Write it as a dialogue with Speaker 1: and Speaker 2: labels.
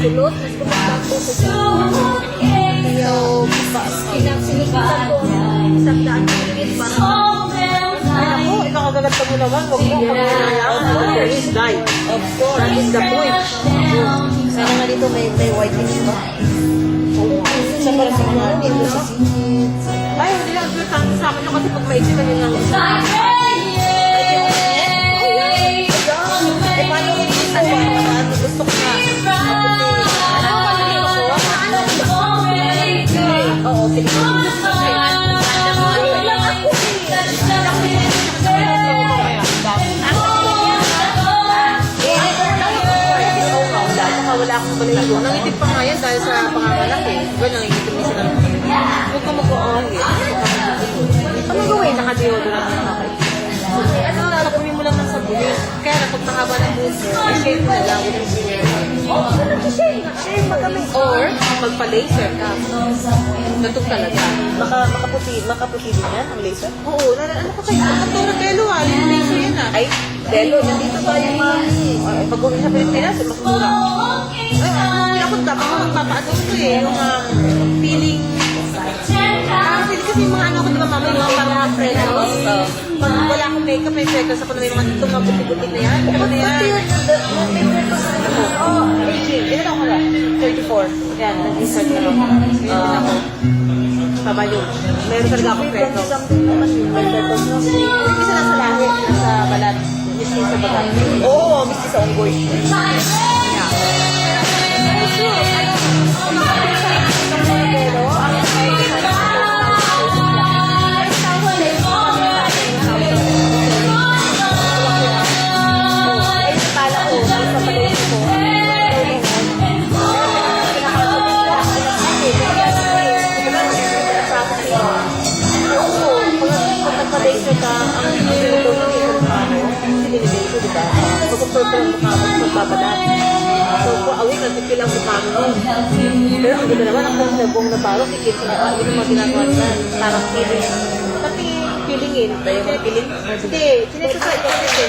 Speaker 1: Kulot, mas kumagbago sa so, pinagsinubukan ko isang daan minit parang ay ako, ikakagagata mo naman huwag mo there is light of course, that is the point sana nga dito may whitening ba? Sa parang sa mga dito sa ay, hindi lang sa akin yung kasi pag maisip na yun lang paano ko dito gusto ko na oo, sige. Wala akong baligo. Nangitig pa nga yan dahil sa pangangalak eh. Diba nangitig niya sila. Huwag ka mag-aawin. Ano gawin? Naka-deodorant na ako. Ano, tapunin mo lang ng sabunin. Kaya na pag mahaba ng buhok mo, i-shave mo na lang. Or, magpa-laser ka. Natong talaga.
Speaker 2: Makaputi din yan, ang laser?
Speaker 1: Oo, ano ka kayo? Katulad Delo ha, yung laser yan ha.
Speaker 2: Ay, Delo, nandito tayo mami.
Speaker 1: Pag uwi sa Pilipinas, mas mura. Ay, ako dapat ako magpapaano ko eh, yung feeling. Feeling kasi yung mga ano ko, di ba mama, yung mga freckles. Pag wala akong makeup, may freckles ako na may mga itong mga buti-buti na yan. Ano na yan?
Speaker 2: Oh, 18. Ilan ako na? 34.
Speaker 1: Yan, nag-start na lang. Ngayon din ako. Baba yun. Meron talaga akong freckles.
Speaker 2: Something naman yun. May freckles na.
Speaker 1: Hindi kasi nasa lahi, nasa balat. Miski sa balat.
Speaker 2: Oo, miski sa unggoy.
Speaker 1: Laser ka, ang pinutol ng isang pano, sinilibay ko, diba? Pagka-purple ang mukha mo, magbabalat. So, awin, nagpipilang mukha mo. Pero ang ganda naman, ang konservong na parang, kikit sa mukha, yun ang mga ginagawa na, parang feeling. Pati feelingin.
Speaker 2: Tayo mga piling?
Speaker 1: Hindi, sinesasay ko kasi